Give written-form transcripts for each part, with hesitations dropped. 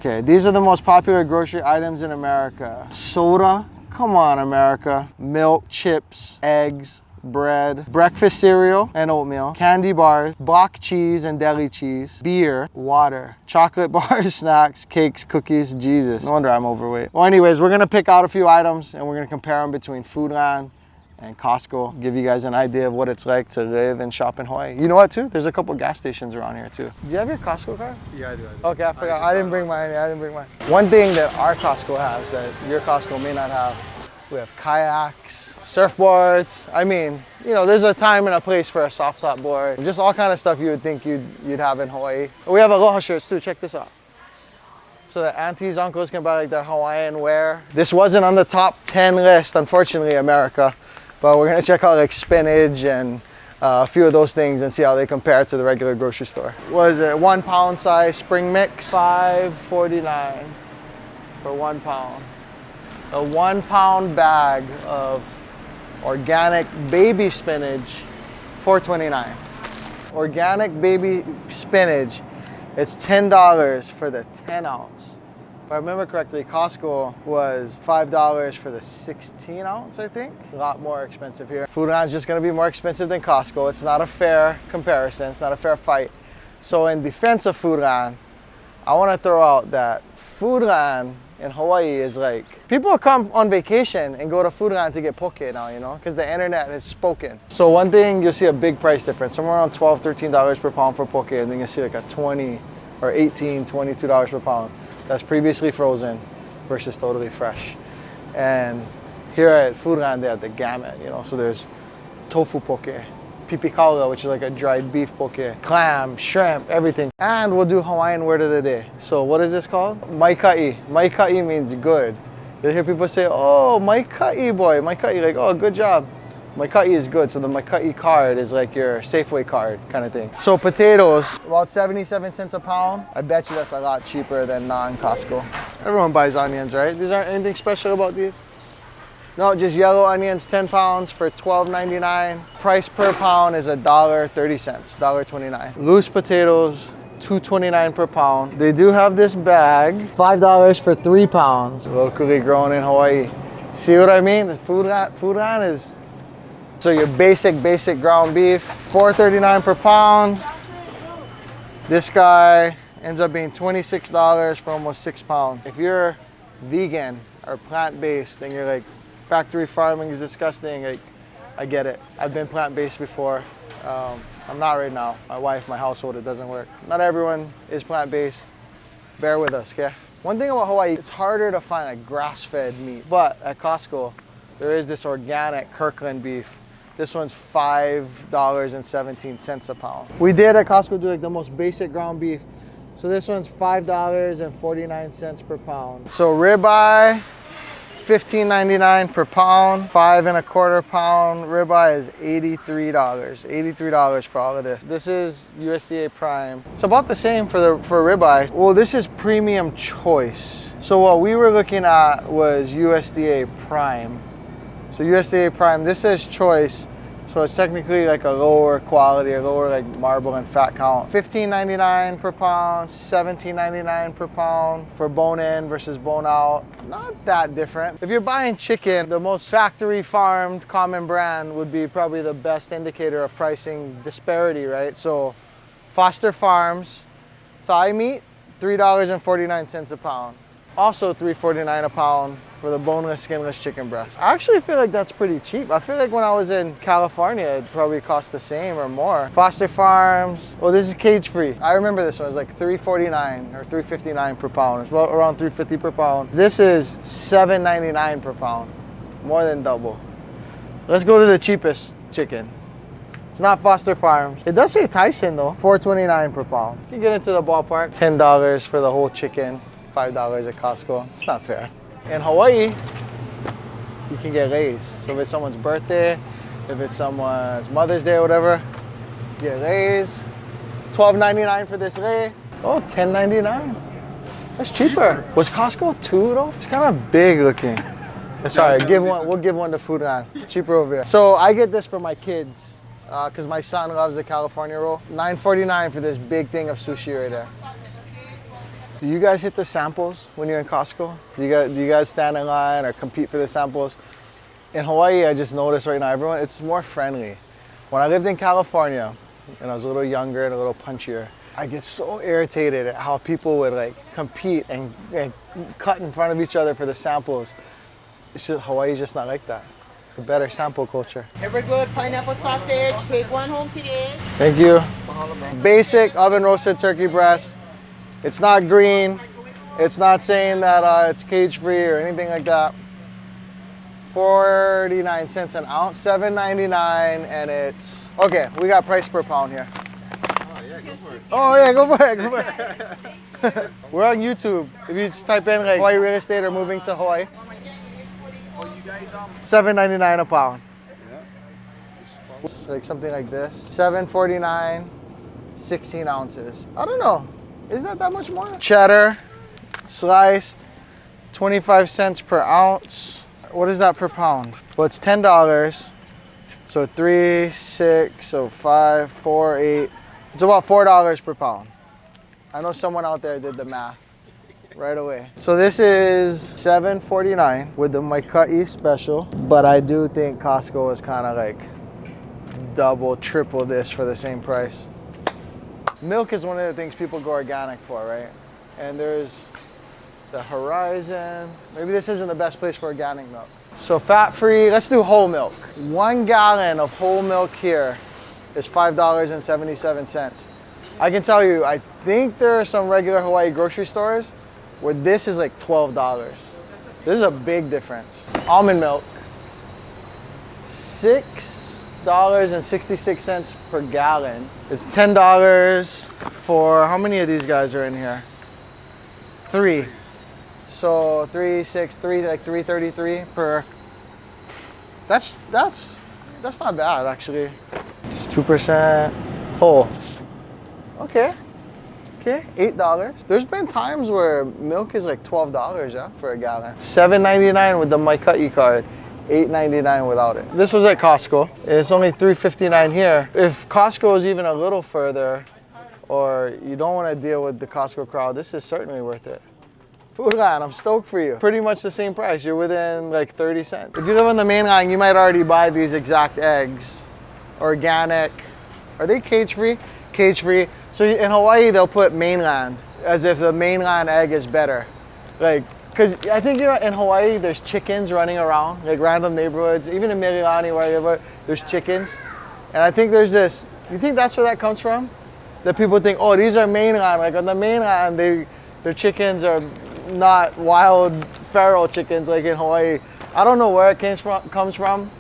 Okay, these are the most popular grocery items in America. Soda, come on America. Milk, chips, eggs, bread, breakfast cereal and oatmeal, candy bars, block cheese and deli cheese, beer, water, chocolate bars, snacks, cakes, cookies. Jesus, no wonder I'm overweight. Well, anyways, we're gonna pick out a few items and we're gonna compare them between Foodland and Costco, give you guys an idea of what it's like to live and shop in Hawaii. You know what too? There's a couple gas stations around here too. Do you have your Costco card? Yeah, I do. Okay, I forgot. I didn't bring mine. I didn't bring mine. One thing that our Costco has that your Costco may not have, we have kayaks, surfboards. I mean, you know, there's a time and a place for a soft top board. Just all kind of stuff you would think you'd have in Hawaii. We have aloha shirts too. Check this out. So that aunties, uncles can buy like their Hawaiian wear. This wasn't on the top 10 list, unfortunately, America. But we're gonna check out like spinach and a few of those things and see how they compare to the regular grocery store. What is it, 1 pound size spring mix? $5.49 for 1 pound. A 1 pound bag of organic baby spinach, $4.29. Organic baby spinach, it's $10 for the 10 ounce. If I remember correctly, Costco was $5 for the 16 ounce, I think. A lot more expensive here. Foodland's just gonna be more expensive than Costco. It's not a fair comparison, it's not a fair fight. So in defense of Foodland, I wanna throw out that Foodland in Hawaii is like, people come on vacation and go to Foodland to get poke now, you know, because the internet has spoken. So one thing, you'll see a big price difference, somewhere around $12, $13 per pound for poke, and then you'll see like a 20 or 18, $22 per pound. That's previously frozen versus totally fresh. And here at Foodland, they have the gamut, you know, so there's tofu poke, pipi kaula, which is like a dried beef poke, clam, shrimp, everything. And we'll do Hawaiian word of the day. So what is this called? Maikai. Maikai means good. You'll hear people say, oh, Maikai boy, Maikai, like, oh, good job. Maikai is good, so the Maikai card is like your Safeway card kind of thing. So potatoes, about 77 cents a pound. I bet you that's a lot cheaper than non-Costco. Everyone buys onions, right? These aren't anything special about these? No, just yellow onions, 10 pounds for $12.99. Price per pound is $1.30, $1.29. Loose potatoes, $2.29 per pound. They do have this bag, $5 for 3 pounds. Locally grown in Hawaii. See what I mean? The Foodland is, so your basic ground beef, $4.39 per pound. This guy ends up being $26 for almost 6 pounds. If you're vegan or plant-based and you're like, factory farming is disgusting, like, I get it. I've been plant-based before. I'm not right now. My wife, my household, it doesn't work. Not everyone is plant-based. Bear with us, okay? One thing about Hawaii, it's harder to find like grass-fed meat, but at Costco, there is this organic Kirkland beef. This one's $5.17 a pound. We did at Costco do like the most basic ground beef. So this one's $5.49 per pound. So ribeye, $15.99 per pound. 5 1/4 pound ribeye is $83. $83 for all of this. This is USDA Prime. It's about the same for ribeye. Well, this is premium choice. So what we were looking at was USDA Prime. So USDA Prime, this says choice. So it's technically like a lower quality, a lower like marble and fat count. $15.99 per pound, $17.99 per pound for bone in versus bone out. Not that different. If you're buying chicken, the most factory farmed common brand would be probably the best indicator of pricing disparity, right? So Foster Farms, thigh meat, $3.49 a pound. Also $3.49 a pound for the boneless, skinless chicken breast. I actually feel like that's pretty cheap. I feel like when I was in California, it probably cost the same or more. Foster Farms, well, this is cage-free. I remember this one, it was like $3.49 or $3.59 per pound. It's about around $3.50 per pound. This is $7.99 per pound, more than double. Let's go to the cheapest chicken. It's not Foster Farms. It does say Tyson though, $4.29 per pound. You can get into the ballpark. $10 for the whole chicken. $5 at Costco. It's not fair. In Hawaii, you can get rays. So if it's someone's birthday, if it's someone's Mother's Day or whatever, you get rays. $12.99 for this ray. Oh, $10.99. That's cheaper. Was Costco $2 though? It's kind of big looking. Sorry, we'll give one to Foodland. Cheaper over here. So I get this for my kids because my son loves the California roll. $9.49 for this big thing of sushi right there. Do you guys hit the samples when you're in Costco? Do you guys stand in line or compete for the samples? In Hawaii, I just noticed right now, it's more friendly. When I lived in California, and I was a little younger and a little punchier, I get so irritated at how people would like compete and cut in front of each other for the samples. It's just, Hawaii's just not like that. It's a better sample culture. Ever good pineapple sausage? Take one home today. Thank you. Basic oven roasted turkey breast. It's not green. It's not saying that it's cage free or anything like that. 49 cents an ounce, $7.99, and it's, okay, we got price per pound here. Oh yeah, go for it, go for it. We're on YouTube. If you just type in like Hawaii real estate or moving to Hawaii. $7.99 a pound. Like something like this. $7.49, 16 ounces. I don't know. Is that much more? Cheddar, sliced, 25 cents per ounce. What is that per pound? Well, it's $10. So 3, 6, so 5, 4, 8. It's about $4 per pound. I know someone out there did the math right away. So this is $7.49 with the My Cut East special, but I do think Costco is kind of like double, triple this for the same price. Milk is one of the things people go organic for, right? And there's the Horizon. Maybe this isn't the best place for organic milk. So fat-free, let's do whole milk. 1 gallon of whole milk here is $5.77. I can tell you, I think there are some regular Hawaii grocery stores where this is like $12. This is a big difference. Almond milk, $6.66 per gallon. It's $10 for, how many of these guys are in here? 3. So 3, 6, 3, like $3.33 per. That's not bad actually. It's 2% whole. Okay, $8. There's been times where milk is like $12, yeah, for a gallon. $7.99 with the My Cut E card. $8.99 without it. This was at Costco. It's only $3.59 here. If Costco is even a little further, or you don't want to deal with the Costco crowd, this is certainly worth it. Foodland, I'm stoked for you. Pretty much the same price. You're within like 30 cents. If you live on the mainland, you might already buy these exact eggs. Organic. Are they cage-free? Cage-free. So in Hawaii, they'll put mainland as if the mainland egg is better. Like, because I think, you know, in Hawaii, there's chickens running around, like random neighborhoods. Even in Mililani, where I live, there's chickens. And I think there's this, you think that's where that comes from? That people think, oh, these are mainland. Like on the mainland, their chickens are not wild feral chickens like in Hawaii. I don't know where it comes from,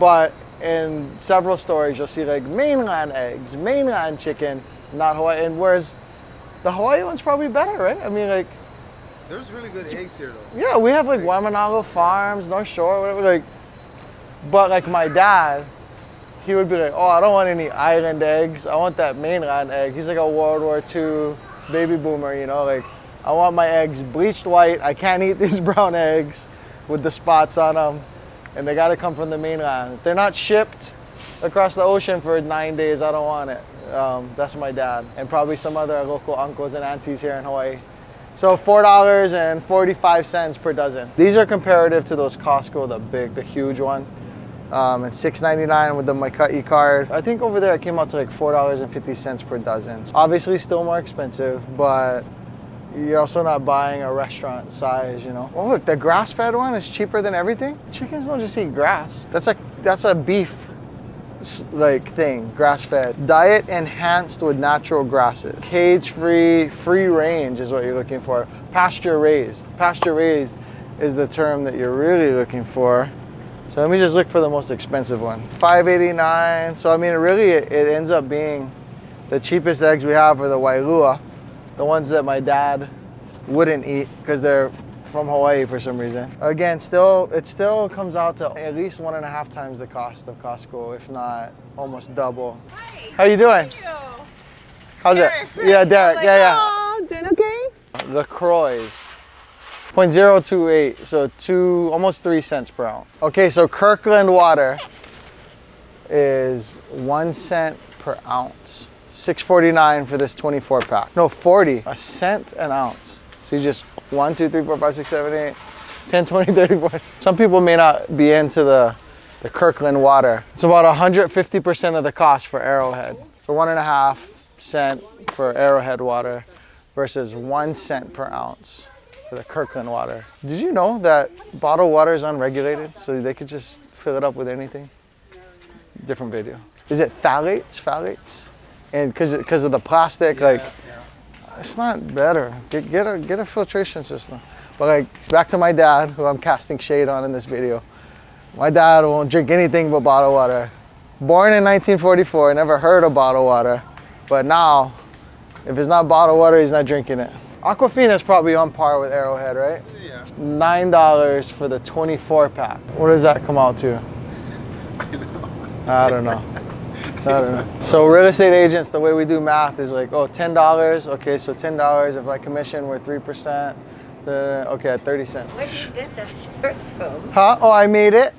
but in several stores you'll see like mainland eggs, mainland chicken, not Hawaii. And whereas the Hawaii one's probably better, right? I mean, like, there's really good eggs here though. Yeah, we have like Waimanalo Farms, North Shore, whatever. Like, but like my dad, he would be like, oh, I don't want any island eggs. I want that mainland egg. He's like a World War II baby boomer, you know, like, I want my eggs bleached white. I can't eat these brown eggs with the spots on them. And they gotta come from the mainland. If they're not shipped across the ocean for 9 days, I don't want it. That's my dad. And probably some other local uncles and aunties here in Hawaii. So $4.45 per dozen. These are comparative to those Costco, the huge one. And $6.99 with the My Cut E card. I think over there it came out to like $4.50 per dozen. Obviously still more expensive, but you're also not buying a restaurant size, you know. Oh look, the grass-fed one is cheaper than everything. Chickens don't just eat grass. That's a beef like thing, grass-fed. Diet enhanced with natural grasses. Cage-free, free range is what you're looking for. Pasture-raised. Pasture-raised is the term that you're really looking for. So let me just look for the most expensive one. $5.89. So I mean, really, it ends up being the cheapest eggs we have are the Wailua, the ones that my dad wouldn't eat because they're from Hawaii for some reason. Again, it still comes out to at least 1.5 times the cost of Costco, if not almost double. Hi. How you doing? How are you? How's Derek. it? Yeah, Derek. Like, yeah. Oh, doing okay? LaCroix. 0.028, so almost 3 cents per ounce. Okay, so Kirkland water is 1 cent per ounce. $6.49 for this 24 pack. No, 40, a cent an ounce. So you just 1, 2, 3, 4, 5, 6, 7, 8, 10, 20, 30, 40. Some people may not be into the Kirkland water. It's about 150% of the cost for Arrowhead. So 1.5 cent for Arrowhead water versus 1 cent per ounce for the Kirkland water. Did you know that bottled water is unregulated? So they could just fill it up with anything? Different video. Is it phthalates? Phthalates? And because of the plastic, like, it's not better. Get a filtration system. But like, back to my dad, who I'm casting shade on in this video. My dad won't drink anything but bottled water. Born in 1944, never heard of bottled water. But now, if it's not bottled water, he's not drinking it. Aquafina is probably on par with Arrowhead, right? Yeah. $9 for the 24 pack. What does that come out to? I don't know. So real estate agents, the way we do math is like, oh, $10. Okay, so $10. If my commission were 3%, then okay, at 30 cents. Where did you get that shirt from? Huh? Oh, I made it.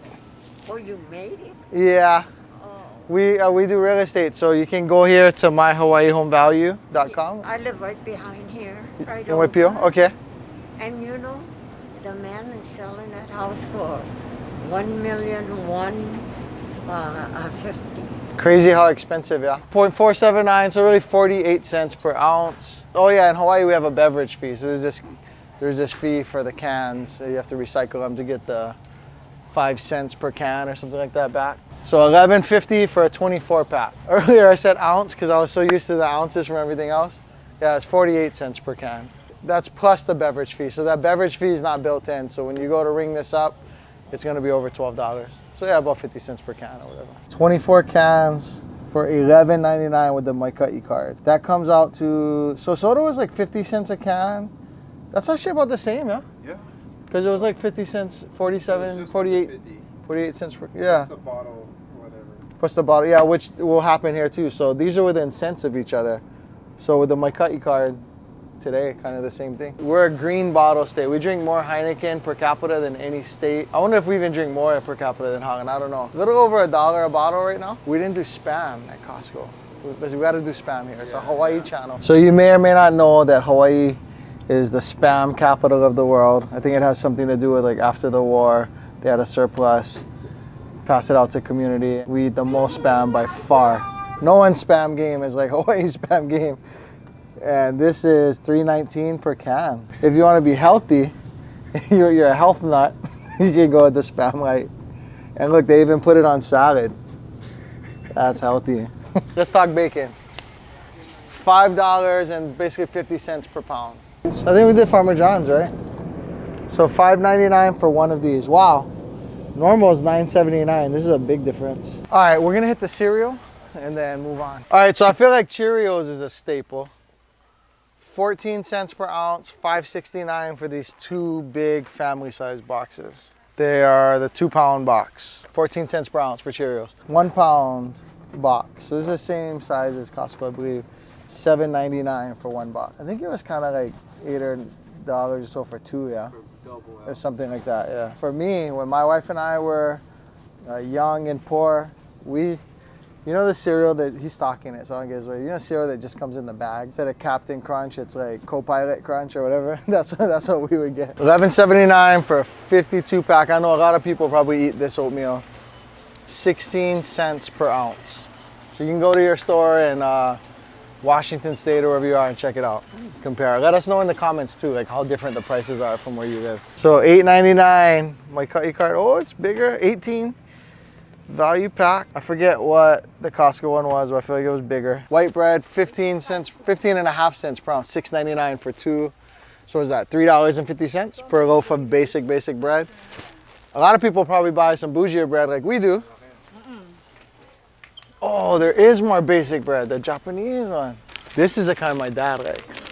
Oh, you made it? Yeah. Oh. We do real estate, so you can go here to myhawaiihomevalue.com. I live right behind here. Right In Waipio? over. Okay. And you know, the man is selling that house for $1,001,50. Crazy how expensive, yeah. 0.479, so really 48 cents per ounce. Oh yeah, in Hawaii we have a beverage fee, so there's this fee for the cans. So you have to recycle them to get the 5 cents per can or something like that back. So $11.50 for a 24 pack. Earlier I said ounce because I was so used to the ounces from everything else. Yeah, it's 48 cents per can. That's plus the beverage fee. So that beverage fee is not built in. So when you go to ring this up, it's gonna be over $12. So yeah, about 50 cents per can or whatever. 24 cans for $11.99 with the Maikai card. That comes out to, so soda was like 50 cents a can. That's actually about the same, yeah? Yeah. Because it was like 50 cents, 47, Just 48, 50. 48 cents per, yeah. Plus the bottle, whatever. Plus the bottle, yeah, which will happen here too. So these are within cents of each other. So with the Maikai card today, kind of the same thing. We're a green bottle state. We drink more Heineken per capita than any state. I wonder if we even drink more per capita than Hagen. I don't know. A little over $1 a bottle right now. We didn't do Spam at Costco. Because we got to do Spam here. It's a Hawaii channel. So you may or may not know that Hawaii is the Spam capital of the world. I think it has something to do with like after the war, they had a surplus, pass it out to community. We eat the most Spam by far. No one's Spam game is like Hawaii's Spam game. And this is $3.19 per can. If you want to be healthy, you're a health nut, you can go with the Spam Light. And look, they even put it on salad. That's healthy. Let's talk bacon. $5 and basically 50 cents per pound. So I think we did Farmer John's, right? So $5.99 for one of these. Wow. Normal is $9.79. This is a big difference. All right, we're gonna hit the cereal and then move on. All right, so I feel like Cheerios is a staple. 14 cents per ounce, $5.69 for these two big family-sized boxes. They are the 2-pound box. 14 cents per ounce for Cheerios. 1 pound box. So this is the same size as Costco, I believe. $7.99 for 1 box. I think it was kind of like $8 or so for 2, yeah? Or something like that, yeah. For me, when my wife and I were young and poor, you know the cereal that he's stocking it, so I don't get his way. You know cereal that just comes in the bag? Instead of Captain Crunch, it's like Co-Pilot Crunch or whatever. That's what we would get. $11.79 for a 52 pack. I know a lot of people probably eat this oatmeal. 16 cents per ounce. So you can go to your store in Washington State or wherever you are and check it out. Compare. Let us know in the comments too, like how different the prices are from where you live. So $8.99. My Cutty card. Oh, it's bigger. 18. Value pack. I forget what the Costco one was, but I feel like it was bigger. White bread, 15 and a half cents per ounce, $6.99 for 2. So is that $3.50 per loaf of basic bread? A lot of people probably buy some bougie bread like we do. Oh, there is more basic bread, the Japanese one. This is the kind my dad likes.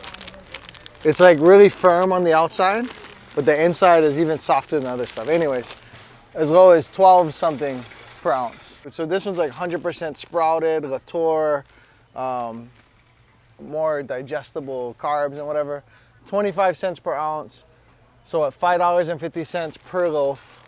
It's like really firm on the outside, but the inside is even softer than other stuff. Anyways, as low as 12 something per ounce. So this one's like 100% sprouted, Latour, more digestible carbs and whatever. 25 cents per ounce. So at $5.50 per loaf.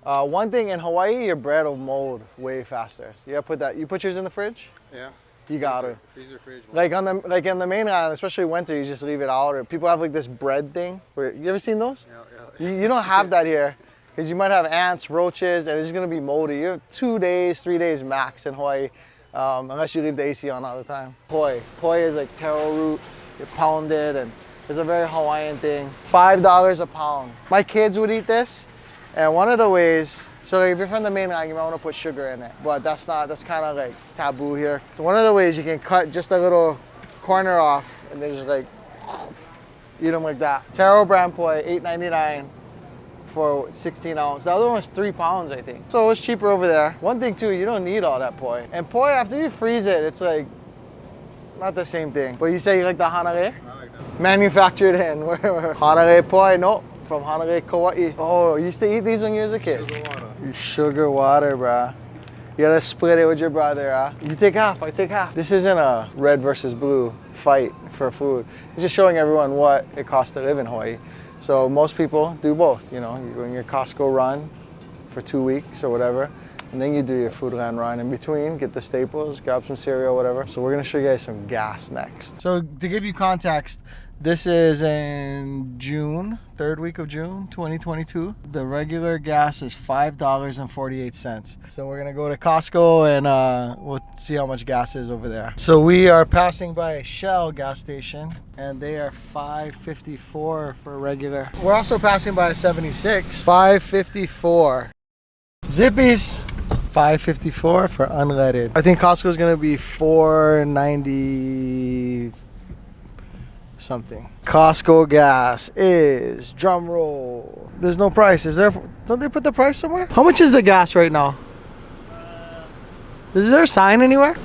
One thing in Hawaii, your bread will mold way faster. So you gotta put yours in the fridge? Yeah. You gotta. Freezer, fridge. Like in the mainland, especially winter, you just leave it out. Or people have like this bread thing. You ever seen those? Yeah. You don't have that here because you might have ants, roaches, and it's gonna be moldy. You have 2 days, 3 days max in Hawaii, unless you leave the AC on all the time. Poi is like taro root. You pound it, and it's a very Hawaiian thing. $5 a pound. My kids would eat this, and one of the ways. So if you're from the mainland, you might want to put sugar in it, but that's kind of like taboo here. So one of the ways you can cut just a little corner off and then just like eat them like that. Taro brand poi, $8.99 for 16 ounce. The other one's 3 pounds, I think. So it's cheaper over there. One thing too, you don't need all that poi. And poi, after you freeze it, it's like not the same thing. But you say you like the hanare? I like that. Manufactured in. Hanare poi, no. From Honolulu, Kauai. Oh, you used to eat these when you was a kid? Sugar water. Sugar water, bruh. You gotta split it with your brother, huh? You take half, I take half. This isn't a red versus blue fight for food. It's just showing everyone what it costs to live in Hawaii. So most people do both, you know. You go on your Costco run for 2 weeks or whatever, and then you do your Foodland run in between, get the staples, grab some cereal, whatever. So we're gonna show you guys some gas next. So to give you context, this is in June, 3rd week of June, 2022. The regular gas is $5.48. So we're gonna go to Costco and we'll see how much gas is over there. So we are passing by a Shell gas station and they are $5.54 for regular. We're also passing by a 76, $5.54. Zippy's, $5.54 for unleaded. I think Costco's gonna be $4.90 something. Costco gas is, drum roll, there's no price. Is there? Don't they put the price somewhere? How much is the gas right now? Is there a sign anywhere?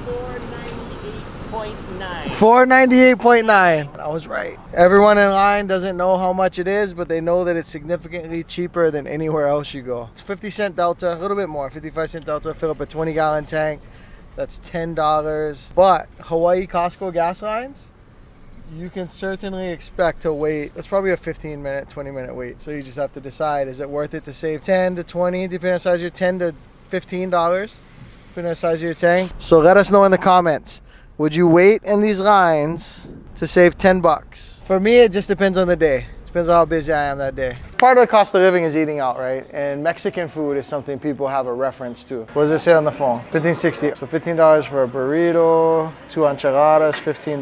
498.9. 498.9. I was right. Everyone in line doesn't know how much it is, but they know that it's significantly cheaper than anywhere else you go. It's 50-cent delta, a little bit more, 55-cent delta. Fill up a 20-gallon tank. That's $10. But Hawaii Costco gas lines, you can certainly expect to wait. It's probably a 15-minute, 20-minute wait. So you just have to decide, is it worth it to save 10 to 20, depending on the size of your $10 to $15, depending on the size of your tank? So let us know in the comments. Would you wait in these lines to save 10 bucks? For me, it just depends on the day. Depends on how busy I am that day. Part of the cost of living is eating out, right? And Mexican food is something people have a reference to. What does it say on the phone? $15.60. So $15 for a burrito, 2 enchiladas, $15.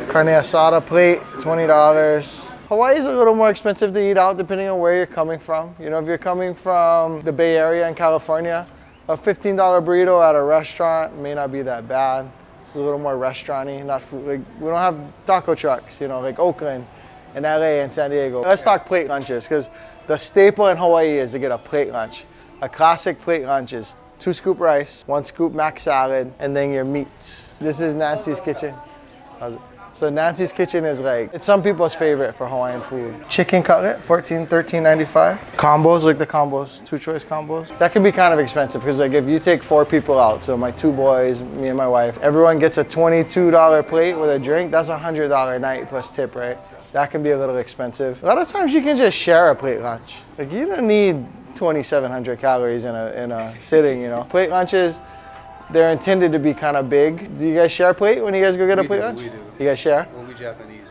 Carne asada plate, $20. Hawaii is a little more expensive to eat out depending on where you're coming from. You know, if you're coming from the Bay Area in California, a $15 burrito at a restaurant may not be that bad. It's a little more restaurant-y, not food. Like, we don't have taco trucks, you know, like Oakland in LA and San Diego. Let's talk plate lunches, because the staple in Hawaii is to get a plate lunch. A classic plate lunch is 2 scoop rice, 1 scoop mac salad, and then your meats. This is Nancy's kitchen. How's it? So Nancy's kitchen is like, it's some people's favorite for Hawaiian food. Chicken cutlet, $13.95. Combos, like the combos, 2 choice combos. That can be kind of expensive because like if you take 4 people out, so my 2 boys, me and my wife, everyone gets a $22 plate with a drink, that's $100 a night plus tip, right? That can be a little expensive. A lot of times you can just share a plate lunch. Like you don't need 2,700 calories in a sitting, you know. Plate lunches, they're intended to be kind of big. Do you guys share a plate when you guys go get a plate lunch? We do. You guys share? Well, we Japanese.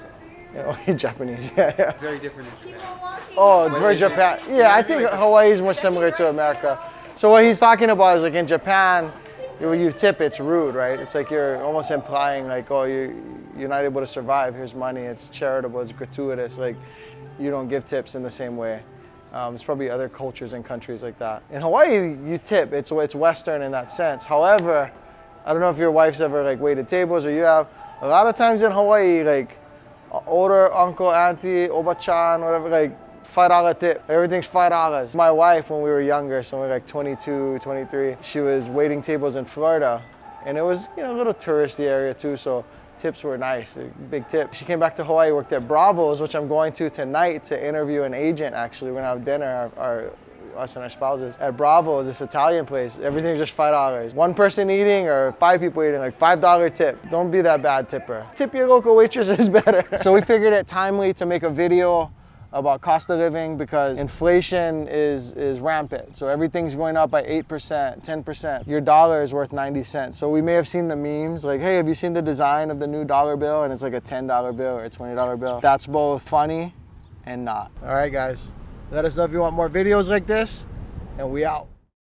Yeah, oh, you're Japanese, yeah. Very different in Japan. Oh, for Japan. Yeah, I think Hawaii is more similar to America. So what he's talking about is like in Japan, when you tip, it's rude, right? It's like you're almost implying like, oh, you're not able to survive. Here's money. It's charitable. It's gratuitous. Like you don't give tips in the same way. There's probably other cultures and countries like that. In Hawaii, you tip. It's Western in that sense. However, I don't know if your wife's ever like waited tables or you have. A lot of times in Hawaii, like older uncle, auntie, oba-chan, whatever, like $5 tip. Everything's $5. My wife, when we were younger, so we were like 22, 23, she was waiting tables in Florida. And it was, you know, a little touristy area too, so tips were nice, a big tip. She came back to Hawaii, worked at Bravo's, which I'm going to tonight to interview an agent actually. We're gonna have dinner, us and our spouses. At Bravo's, this Italian place, everything's just $5. 1 person eating or 5 people eating, like $5 tip. Don't be that bad tipper. Tip your local waitress is better. So we figured it timely to make a video about cost of living because inflation is rampant. So everything's going up by 8%, 10%. Your dollar is worth 90 cents. So we may have seen the memes like, hey, have you seen the design of the new dollar bill? And it's like a $10 bill or a $20 bill. That's both funny and not. All right, guys, let us know if you want more videos like this, and we out.